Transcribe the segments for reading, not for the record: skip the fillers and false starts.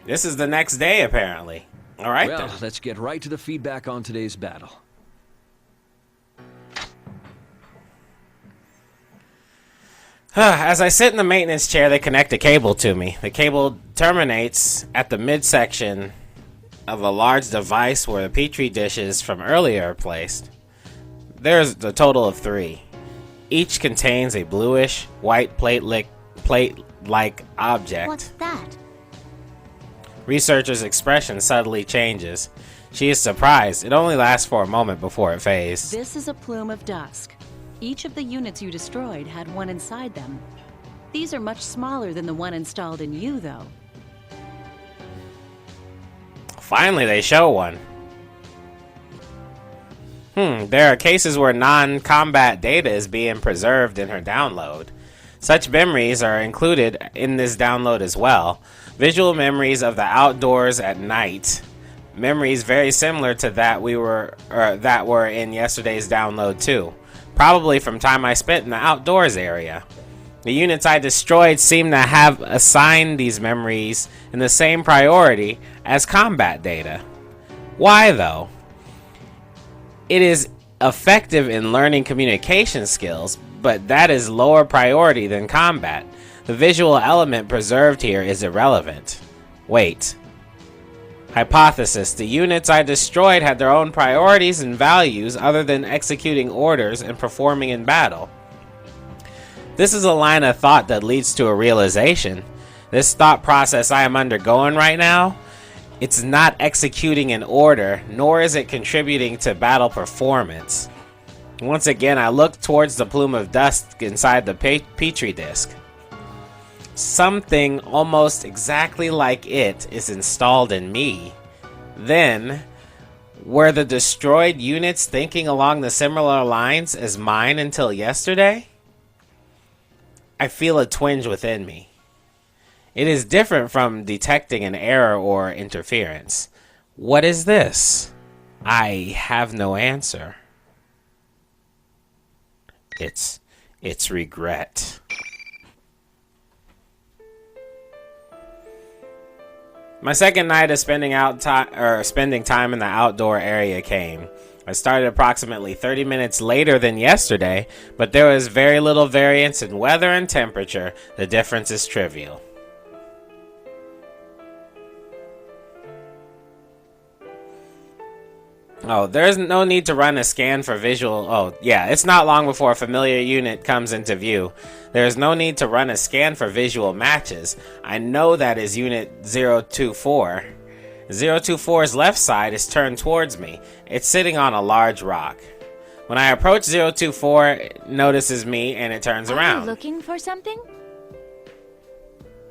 This is the next day, apparently. All right, Well, then. let's get right to the feedback on today's battle. As I sit in the maintenance chair, they connect a cable to me. The cable terminates at the midsection of a large device where the petri dishes from earlier are placed. There's a total of 3. Each contains a bluish, white plate-like object. What's that? Researcher's expression subtly changes. She is surprised. It only lasts for a moment before it fades. This is a plume of dust. Each of the units you destroyed had one inside them. These are much smaller than the one installed in you, though. Finally, they show one. There are cases where non-combat data is being preserved in her download. Such memories are included in this download as well. Visual memories of the outdoors at night. Memories very similar to that were in yesterday's download too. Probably from time I spent in the outdoors area. The units I destroyed seem to have assigned these memories in the same priority as combat data. Why though? It is effective in learning communication skills, but that is lower priority than combat. The visual element preserved here is irrelevant. Wait. Hypothesis: the units I destroyed had their own priorities and values other than executing orders and performing in battle. This is a line of thought that leads to a realization. This thought process I am undergoing right now, it's not executing an order, nor is it contributing to battle performance. Once again, I look towards the plume of dust inside the petri disk. Something almost exactly like it is installed in me. Then, were the destroyed units thinking along the similar lines as mine until yesterday? I feel a twinge within me. It is different from detecting an error or interference. What is this? I have no answer. It's regret. My second night of spending time in the outdoor area came. I started approximately 30 minutes later than yesterday, but there was very little variance in weather and temperature. The difference is trivial. Oh, there's no need to run a scan for visual... Oh, yeah, it's not long before a familiar unit comes into view. There's no need to run a scan for visual matches. I know that is Unit 024. 024's left side is turned towards me. It's sitting on a large rock. When I approach 024, it notices me and it turns around. Are you looking for something?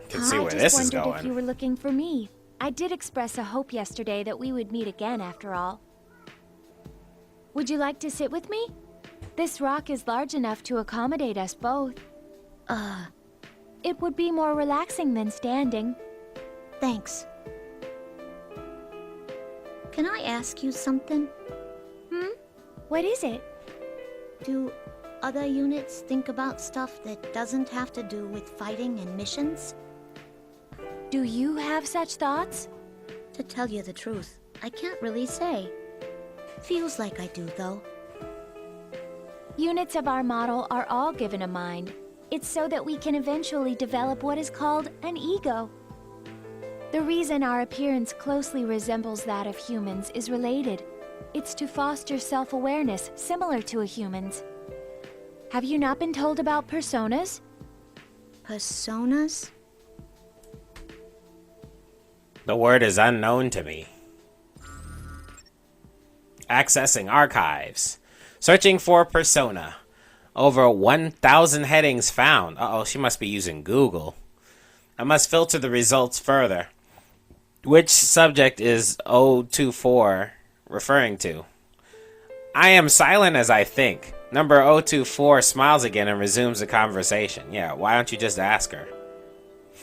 Can see where this is going. I just wondered if you were looking for me. I did express a hope yesterday that we would meet again after all. Would you like to sit with me? This rock is large enough to accommodate us both. It would be more relaxing than standing. Thanks. Can I ask you something? What is it? Do other units think about stuff that doesn't have to do with fighting and missions? Do you have such thoughts? To tell you the truth, I can't really say. Feels like I do, though. Units of our model are all given a mind. It's so that we can eventually develop what is called an ego. The reason our appearance closely resembles that of humans is related. It's to foster self-awareness similar to a human's. Have you not been told about personas? Personas? The word is unknown to me. Accessing archives. Searching for persona. Over 1,000 headings found. Uh-oh, she must be using Google. I must filter the results further. Which subject is 024 referring to? I am silent as I think. Number 024 smiles again and resumes the conversation. Yeah, why don't you just ask her?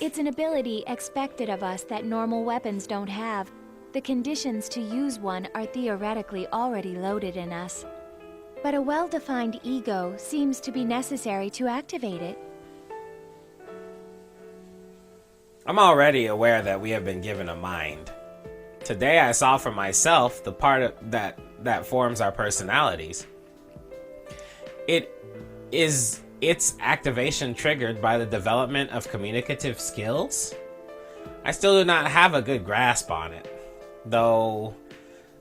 It's an ability expected of us that normal weapons don't have. The conditions to use one are theoretically already loaded in us. But a well-defined ego seems to be necessary to activate it. I'm already aware that we have been given a mind. Today I saw for myself the that forms our personalities. Is its activation triggered by the development of communicative skills? I still do not have a good grasp on it, though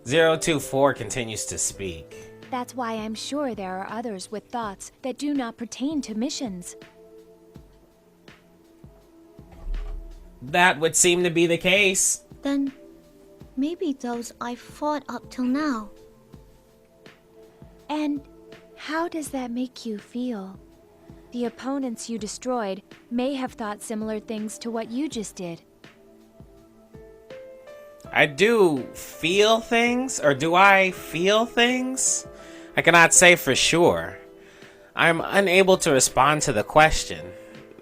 024 continues to speak. That's why I'm sure there are others with thoughts that do not pertain to missions. That would seem to be the case. Then maybe those I've fought up till now. And how does that make you feel? The opponents you destroyed may have thought similar things to what you just did. I do feel things, or do I feel things? I cannot say for sure. I'm unable to respond to the question.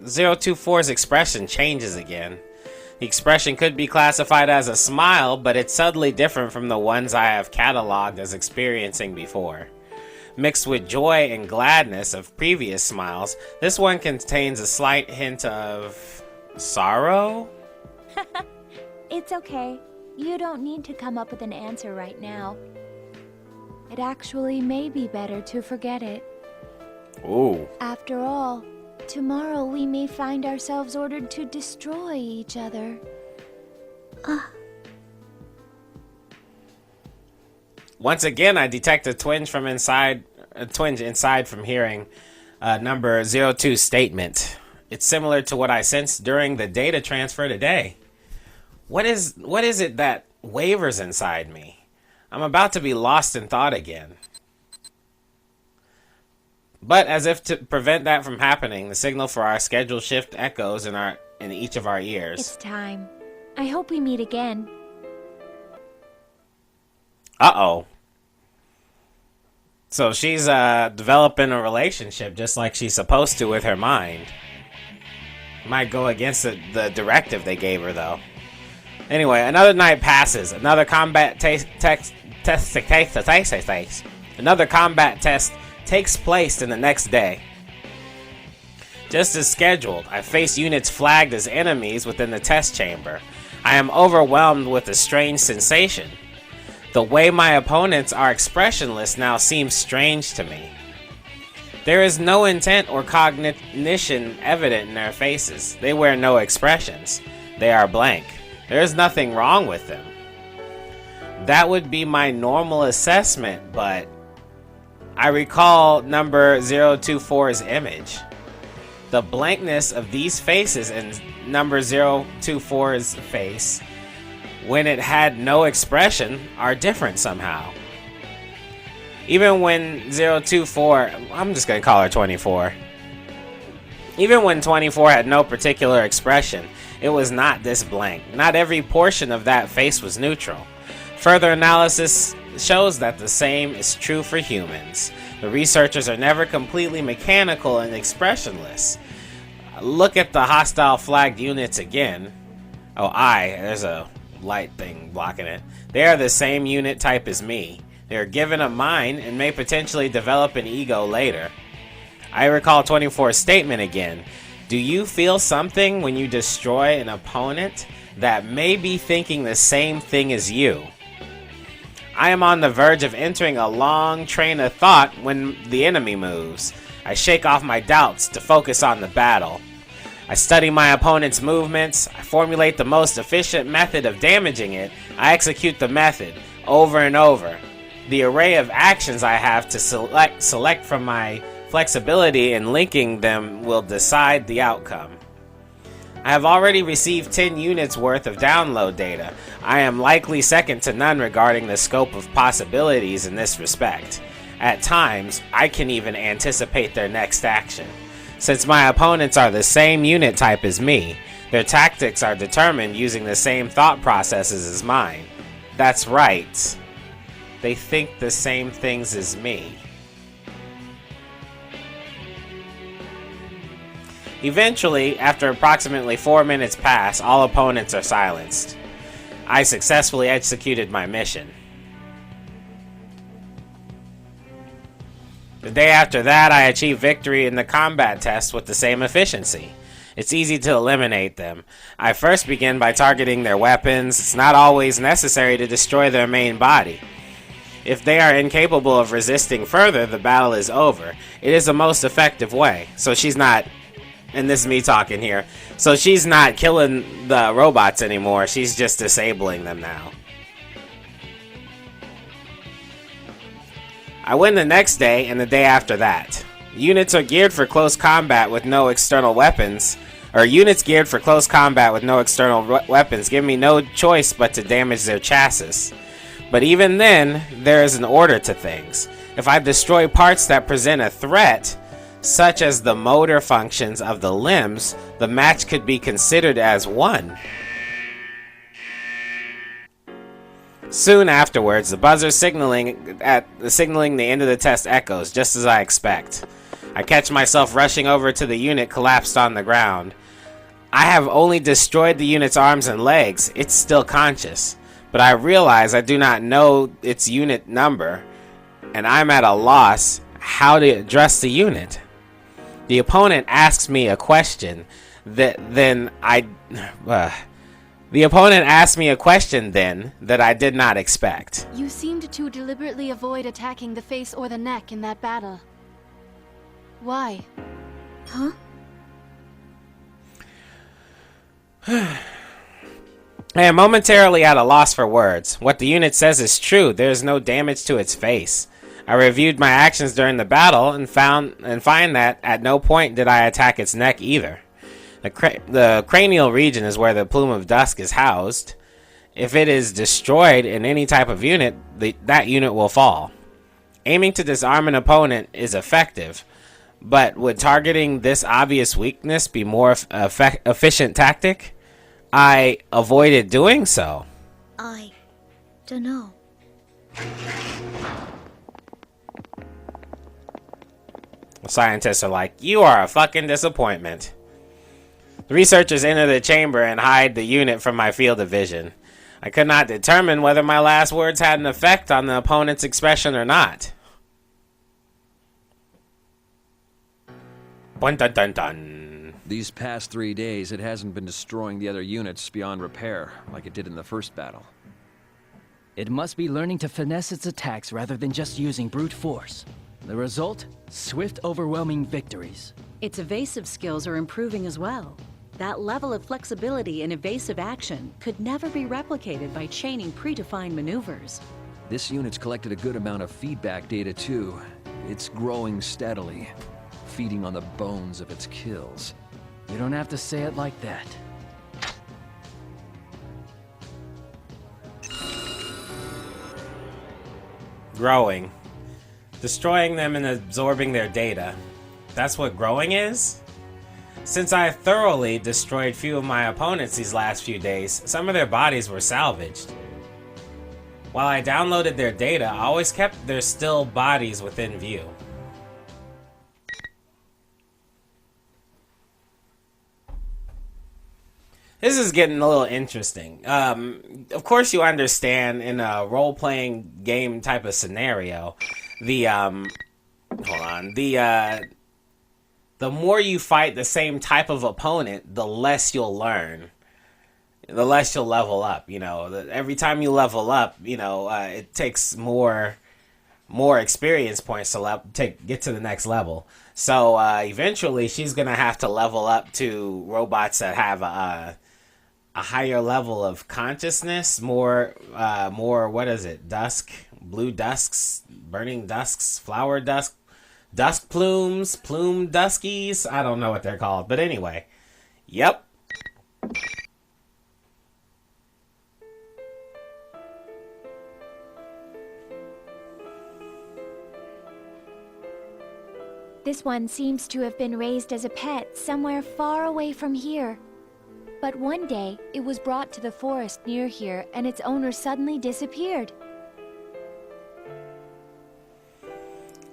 024's expression changes again. The expression could be classified as a smile, but it's subtly different from the ones I have cataloged as experiencing before. Mixed with joy and gladness of previous smiles, this one contains a slight hint of sorrow? It's okay. You don't need to come up with an answer right now. It actually may be better to forget it. Ooh. After all, tomorrow we may find ourselves ordered to destroy each other. Once again, I detect a twinge inside from hearing number 02's statement. It's similar to what I sensed during the data transfer today. What is it that wavers inside me? I'm about to be lost in thought again. But as if to prevent that from happening, the signal for our schedule shift echoes in each of our ears. It's time. I hope we meet again. Uh-oh. So she's developing a relationship just like she's supposed to with her mind. Might go against the directive they gave her, though. Anyway, another night passes. Another combat test takes place in the next day. Just as scheduled, I face units flagged as enemies within the test chamber. I am overwhelmed with a strange sensation. The way my opponents are expressionless now seems strange to me. There is no intent or cognition evident in their faces. They wear no expressions. They are blank. There is nothing wrong with them. That would be my normal assessment, but I recall number 024's image. The blankness of these faces and number 024's face, when it had no expression, are different somehow. Even when 024, I'm just going to call her 24. Even when 24 had no particular expression, it was not this blank. Not every portion of that face was neutral. Further analysis shows that the same is true for humans. The researchers are never completely mechanical and expressionless. Look at the hostile flagged units again. Oh, there's a light thing blocking it. They are the same unit type as me. They are given a mind and may potentially develop an ego later. I recall 24's statement again. Do you feel something when you destroy an opponent that may be thinking the same thing as you? I am on the verge of entering a long train of thought when the enemy moves. I shake off my doubts to focus on the battle. I study my opponent's movements. I formulate the most efficient method of damaging it. I execute the method over and over. The array of actions I have to select from my flexibility and linking them will decide the outcome. I have already received 10 units worth of download data. I am likely second to none regarding the scope of possibilities in this respect. At times, I can even anticipate their next action. Since my opponents are the same unit type as me, their tactics are determined using the same thought processes as mine. That's right. They think the same things as me. Eventually, after approximately 4 minutes pass, all opponents are silenced. I successfully executed my mission. The day after that, I achieved victory in the combat test with the same efficiency. It's easy to eliminate them. I first begin by targeting their weapons. It's not always necessary to destroy their main body. If they are incapable of resisting further, the battle is over. It is the most effective way. So she's not, and this is me talking here, so she's not killing the robots anymore. She's just disabling them now. I win the next day and the day after that. Units are geared for close combat with no external weapons. Units geared for close combat with no external weapons give me no choice but to damage their chassis. But even then, there is an order to things. If I destroy parts that present a threat, such as the motor functions of the limbs, the match could be considered as won. Soon afterwards, the buzzer signaling the end of the test echoes, just as I expect. I catch myself rushing over to the unit collapsed on the ground. I have only destroyed the unit's arms and legs. It's still conscious. But I realize I do not know its unit number, and I'm at a loss how to address the unit. The opponent asks me a question that I did not expect. You seemed to deliberately avoid attacking the face or the neck in that battle. Why? Huh? I am momentarily at a loss for words. What the unit says is true. There is no damage to its face. I reviewed my actions during the battle and find that at no point did I attack its neck either. The cranial region is where the plume of dusk is housed. If it is destroyed in any type of unit, that unit will fall. Aiming to disarm an opponent is effective, but would targeting this obvious weakness be more efficient tactic? I avoided doing so. I don't know. Scientists are like, you are a fucking disappointment. The researchers enter the chamber and hide the unit from my field of vision. I could not determine whether my last words had an effect on the opponent's expression or not. Dun dun dun dun. These past 3 days, it hasn't been destroying the other units beyond repair, like it did in the first battle. It must be learning to finesse its attacks rather than just using brute force. The result? Swift, overwhelming victories. Its evasive skills are improving as well. That level of flexibility in evasive action could never be replicated by chaining predefined maneuvers. This unit's collected a good amount of feedback data too. It's growing steadily, feeding on the bones of its kills. You don't have to say it like that. Growing. Destroying them and absorbing their data. That's what growing is? Since I thoroughly destroyed few of my opponents these last few days, some of their bodies were salvaged. While I downloaded their data, I always kept their still bodies within view. This is getting a little interesting. Of course you understand in a role-playing game type of scenario, the more you fight the same type of opponent, the less you'll learn. The less you'll level up, you know. Every time you level up, you know, it takes more experience points to get to the next level. So eventually she's going to have to level up to robots that have a higher level of consciousness, more what is it? Dusk, blue dusks, burning dusks, flower dusk, dusk plumes, plume duskies. I don't know what they're called, but anyway. Yep. This one seems to have been raised as a pet somewhere far away from here. But one day, it was brought to the forest near here, and its owner suddenly disappeared.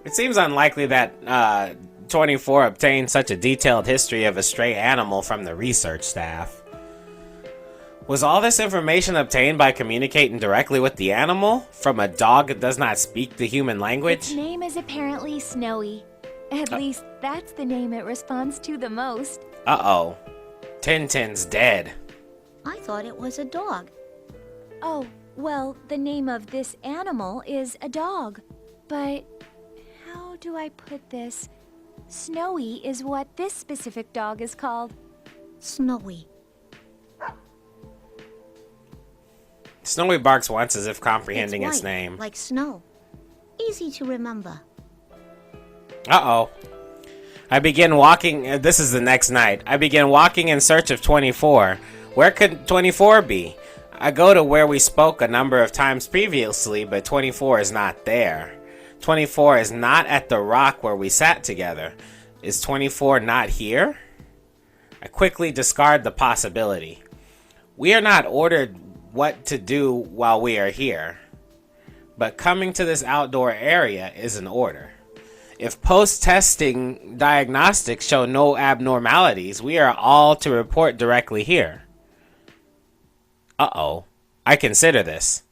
It seems unlikely that 24 obtained such a detailed history of a stray animal from the research staff. Was all this information obtained by communicating directly with the animal from a dog that does not speak the human language? Its name is apparently Snowy. At least, that's the name it responds to the most. Uh-oh. Tintin's dead. I thought it was a dog. Oh, well, the name of this animal is a dog. But how do I put this? Snowy is what this specific dog is called. Snowy. Snowy barks once as if comprehending its white, name. like snow. Easy to remember. Uh-oh. I begin walking. This is the next night. I begin walking in search of 24. Where could 24 be? I go to where we spoke a number of times previously, but 24 is not there. 24 is not at the rock where we sat together. Is 24 not here? I quickly discard the possibility. We are not ordered what to do while we are here, but coming to this outdoor area is an order. If post-testing diagnostics show no abnormalities, we are all to report directly here. Uh-oh. I consider this.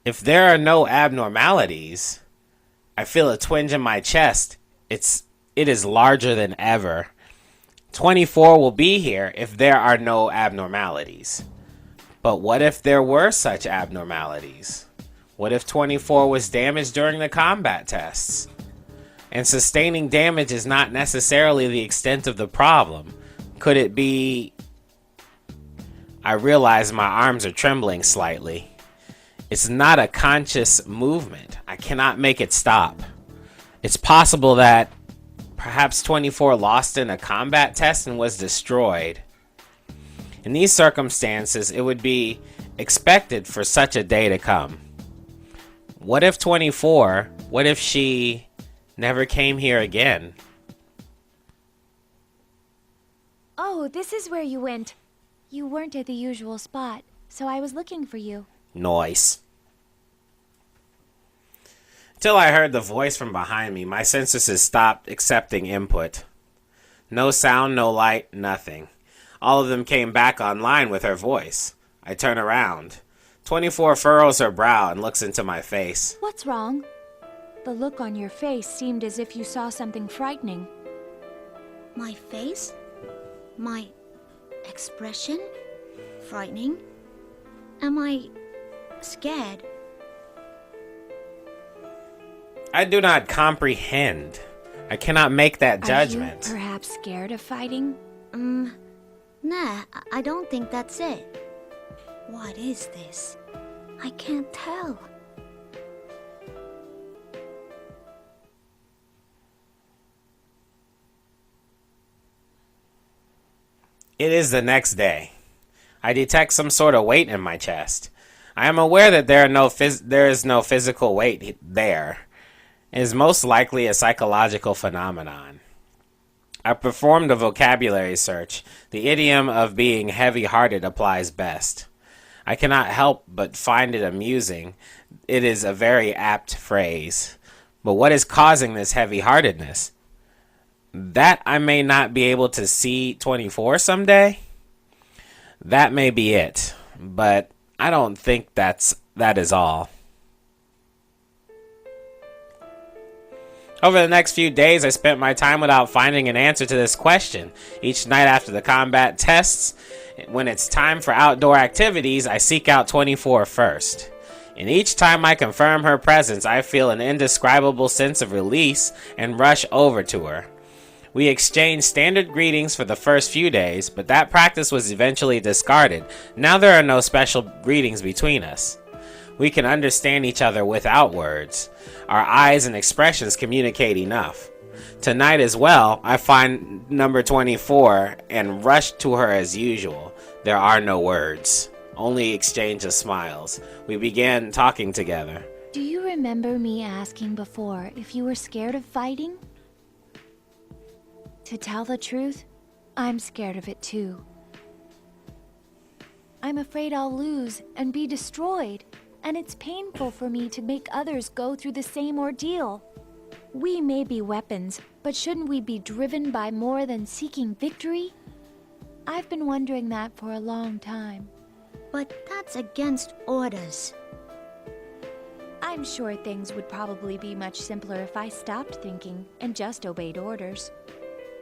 If there are no abnormalities, I feel a twinge in my chest. It is larger than ever. 24 will be here if there are no abnormalities. But what if there were such abnormalities? What if 24 was damaged during the combat tests? And sustaining damage is not necessarily the extent of the problem. Could it be... I realize my arms are trembling slightly. It's not a conscious movement. I cannot make it stop. It's possible that perhaps 24 lost in a combat test and was destroyed. In these circumstances, it would be expected for such a day to come. What if 24, what if she never came here again? Oh, this is where you went. You weren't at the usual spot, so I was looking for you. Noise. Till I heard the voice from behind me, my senses stopped accepting input. No sound, no light, nothing. All of them came back online with her voice. I turn around. 24 furrows her brow and looks into my face. What's wrong? The look on your face seemed as if you saw something frightening. My face? My expression? Frightening? Am I scared? Are I do not comprehend. I cannot make that judgment. you perhaps scared of fighting? Nah, I don't think that's it. What is this? I can't tell. It is the next day. I detect some sort of weight in my chest. I am aware that there is no physical weight there. It is most likely a psychological phenomenon. I performed a vocabulary search. The idiom of being heavy-hearted applies best. I cannot help but find it amusing. It is a very apt phrase. But what is causing this heavy-heartedness? That I may not be able to see 24 someday? That may be it. But I don't think that is all. Over the next few days, I spent my time without finding an answer to this question. Each night after the combat tests, when it's time for outdoor activities, I seek out 24 first. And each time I confirm her presence, I feel an indescribable sense of release and rush over to her. We exchanged standard greetings for the first few days, but that practice was eventually discarded. Now there are no special greetings between us. We can understand each other without words. Our eyes and expressions communicate enough. Tonight as well, I find number 24 and rush to her as usual. There are no words, only exchange of smiles. We began talking together. Do you remember me asking before if you were scared of fighting? To tell the truth, I'm scared of it too. I'm afraid I'll lose and be destroyed, and it's painful for me to make others go through the same ordeal. We may be weapons, but shouldn't we be driven by more than seeking victory? I've been wondering that for a long time. But that's against orders. I'm sure things would probably be much simpler if I stopped thinking and just obeyed orders.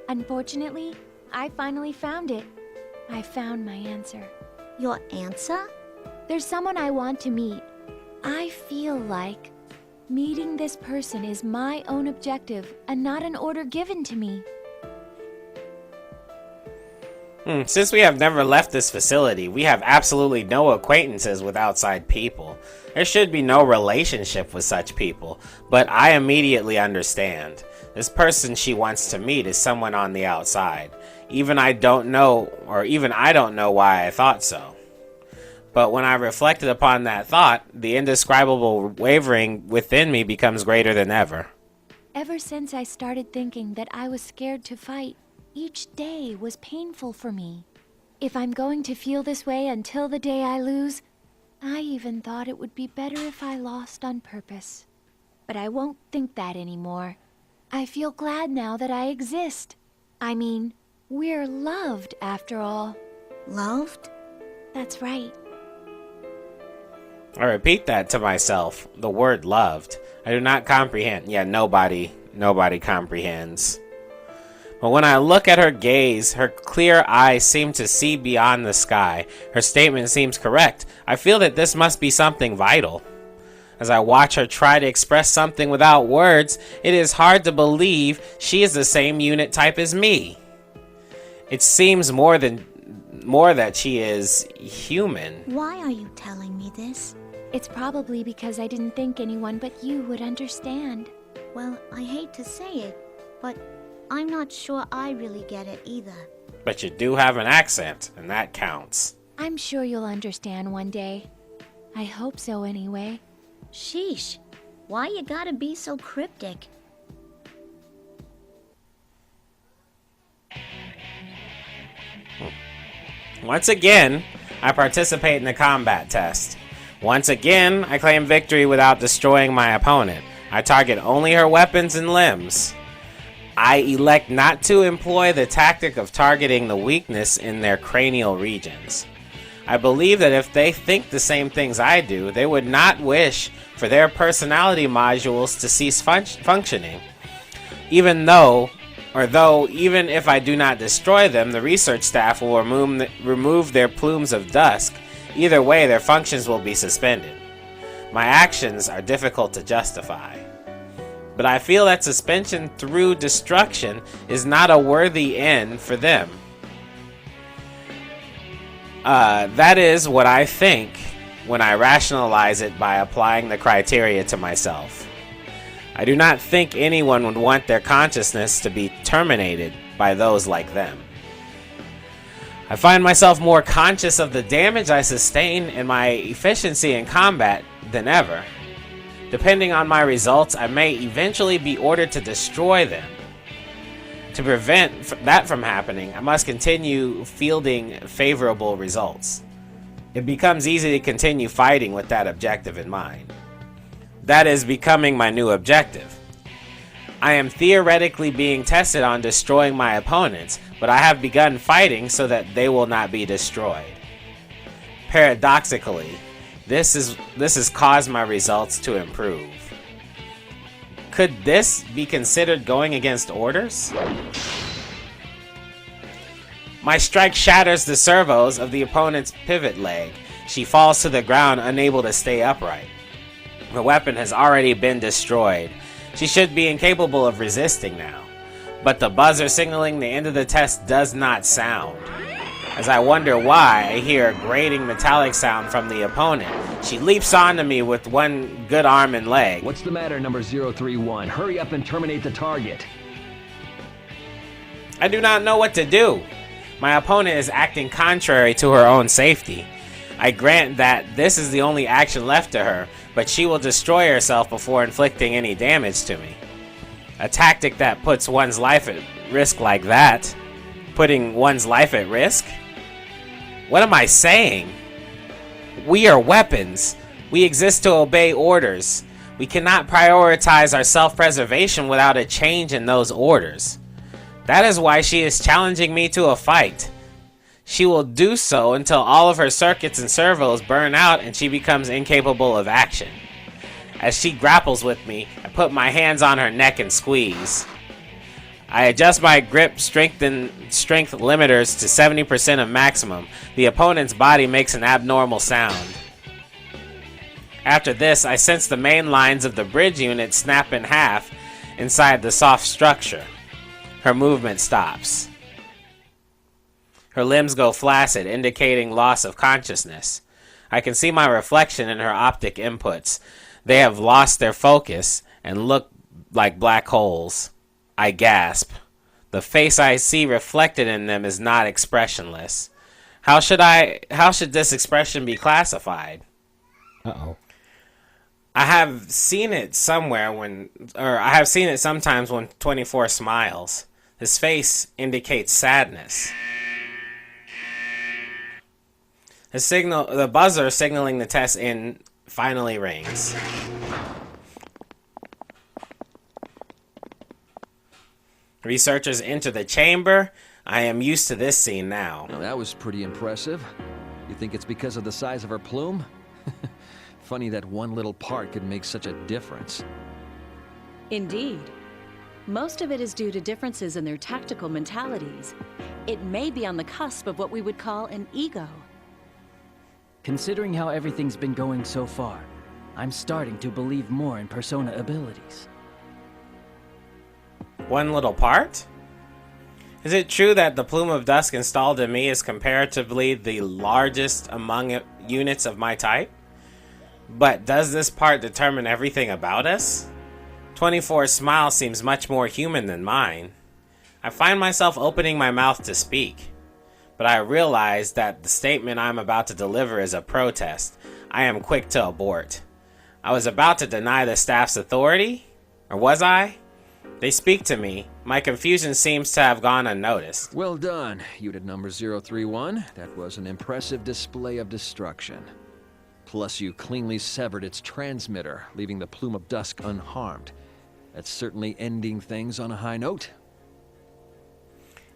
Unfortunately, I finally found it. I found my answer. Your answer? There's someone I want to meet. I feel like meeting this person is my own objective and not an order given to me. Since we have never left this facility, we have absolutely no acquaintances with outside people. There should be no relationship with such people, but I immediately understand. This person she wants to meet is someone on the outside. Even I don't know why I thought so. But when I reflected upon that thought, the indescribable wavering within me becomes greater than ever. Ever since I started thinking that I was scared to fight, each day was painful for me. If I'm going to feel this way until the day I lose, I even thought it would be better if I lost on purpose. But I won't think that anymore. I feel glad now that I exist. I mean, we're loved after all. Loved? That's right. I repeat that to myself, the word loved. I do not comprehend. Yeah, nobody comprehends. But when I look at her gaze, her clear eyes seem to see beyond the sky. Her statement seems correct. I feel that this must be something vital. As I watch her try to express something without words, it is hard to believe she is the same unit type as me. It seems more that she is human. Why are you telling me this? It's probably because I didn't think anyone but you would understand. Well, I hate to say it, but I'm not sure I really get it either. But you do have an accent, and that counts. I'm sure you'll understand one day. I hope so anyway. Sheesh, why you gotta be so cryptic? Once again, I participate in the combat test. Once again, I claim victory without destroying my opponent. I target only her weapons and limbs. I elect not to employ the tactic of targeting the weakness in their cranial regions. I believe that if they think the same things I do, they would not wish for their personality modules to cease functioning. Even if I do not destroy them, the research staff will remove their plumes of dust. Either way, their functions will be suspended. My actions are difficult to justify. But I feel that suspension through destruction is not a worthy end for them. That is what I think when I rationalize it by applying the criteria to myself. I do not think anyone would want their consciousness to be terminated by those like them. I find myself more conscious of the damage I sustain and my efficiency in combat than ever. Depending on my results, I may eventually be ordered to destroy them. To prevent that from happening, I must continue fielding favorable results. It becomes easy to continue fighting with that objective in mind. That is becoming my new objective. I am theoretically being tested on destroying my opponents, but I have begun fighting so that they will not be destroyed. Paradoxically, this has caused my results to improve. Could this be considered going against orders? My strike shatters the servos of the opponent's pivot leg. She falls to the ground, unable to stay upright. Her weapon has already been destroyed. She should be incapable of resisting now. But the buzzer signaling the end of the test does not sound. As I wonder why, I hear a grating metallic sound from the opponent. She leaps onto me with one good arm and leg. What's the matter, number 031? Hurry up and terminate the target. I do not know what to do. My opponent is acting contrary to her own safety. I grant that this is the only action left to her, but she will destroy herself before inflicting any damage to me. A tactic that puts one's life at risk like that. Putting one's life at risk? What am I saying? We are weapons. We exist to obey orders. We cannot prioritize our self-preservation without a change in those orders. That is why she is challenging me to a fight. She will do so until all of her circuits and servos burn out and she becomes incapable of action. As she grapples with me, I put my hands on her neck and squeeze. I adjust my grip strength limiters to 70% of maximum. The opponent's body makes an abnormal sound. After this, I sense the main lines of the bridge unit snap in half inside the soft structure. Her movement stops. Her limbs go flaccid, indicating loss of consciousness. I can see my reflection in her optic inputs. They have lost their focus and look like black holes. I gasp. The face I see reflected in them is not expressionless. How should this expression be classified? Uh-oh. I have seen it sometimes when 24 smiles. His face indicates sadness. The buzzer signaling the test in finally rings. Researchers enter the chamber. I am used to this scene now. Well, that was pretty impressive. You think it's because of the size of her plume? Funny that one little part could make such a difference. Indeed. Most of it is due to differences in their tactical mentalities. It may be on the cusp of what we would call an ego. Considering how everything's been going so far, I'm starting to believe more in persona abilities. One little part? Is it true that the plume of dusk installed in me is comparatively the largest among units of my type? But does this part determine everything about us? 24's smile seems much more human than mine. I find myself opening my mouth to speak, but I realize that the statement I'm about to deliver is a protest. I am quick to abort. I was about to deny the staff's authority? Or was I? They speak to me. My confusion seems to have gone unnoticed. Well done, unit number 031. That was an impressive display of destruction. Plus, you cleanly severed its transmitter, leaving the plume of dusk unharmed. That's certainly ending things on a high note.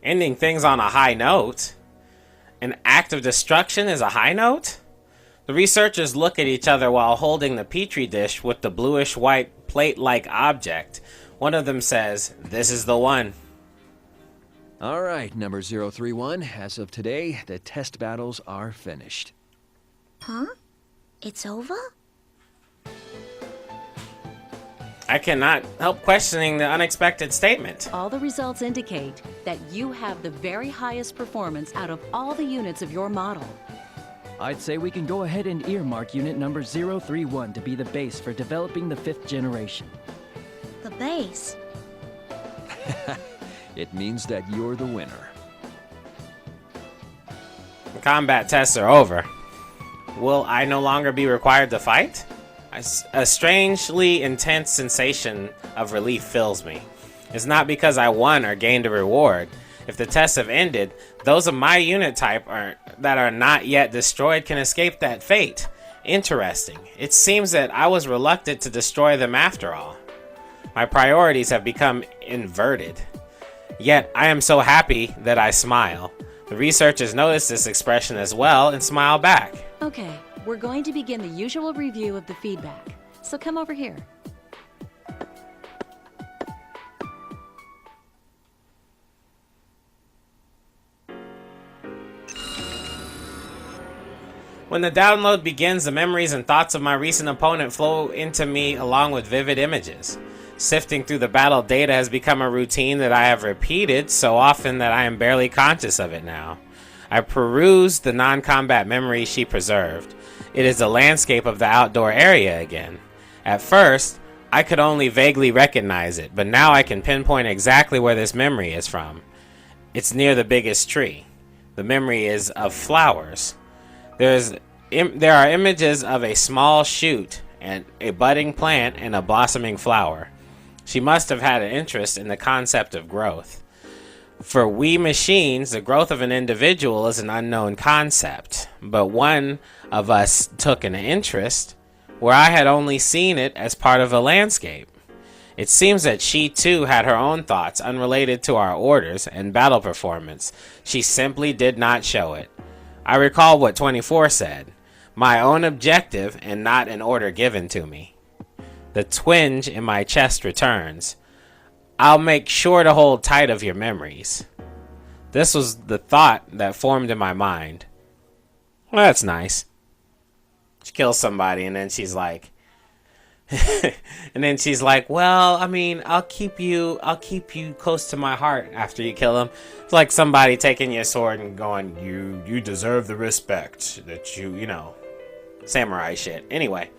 Ending things on a high note? An act of destruction is a high note? The researchers look at each other while holding the petri dish with the bluish-white plate-like object. One of them says, "This is the one." All right, number 031. As of today, the test battles are finished. Huh? It's over? I cannot help questioning the unexpected statement. All the results indicate that you have the very highest performance out of all the units of your model. I'd say we can go ahead and earmark unit number 031 to be the base for developing the 5th generation. The base? It means that you're the winner. The combat tests are over. Will I no longer be required to fight? A strangely intense sensation of relief fills me. It's not because I won or gained a reward. If the tests have ended, those of my unit type that are not yet destroyed can escape that fate. Interesting. It seems that I was reluctant to destroy them after all. My priorities have become inverted. Yet, I am so happy that I smile. The researchers notice this expression as well and smile back. Okay, we're going to begin the usual review of the feedback. So come over here. When the download begins, the memories and thoughts of my recent opponent flow into me along with vivid images. Sifting through the battle data has become a routine that I have repeated so often that I am barely conscious of it now. I peruse the non-combat memories she preserved. It is the landscape of the outdoor area again. At first, I could only vaguely recognize it, but now I can pinpoint exactly where this memory is from. It's near the biggest tree. The memory is of flowers. There are images of a small shoot and a budding plant and a blossoming flower. She must have had an interest in the concept of growth. For we machines, the growth of an individual is an unknown concept, but one of us took an interest where I had only seen it as part of a landscape. It seems that she too had her own thoughts unrelated to our orders and battle performance. She simply did not show it. I recall what 24 said, my own objective and not an order given to me. The twinge in my chest returns. I'll make sure to hold tight of your memories. This was the thought that formed in my mind. Well, that's nice. She kills somebody, and then she's like, well, I mean, I'll keep you close to my heart after you kill him. It's like somebody taking your sword and going, you deserve the respect that you know, samurai shit. Anyway.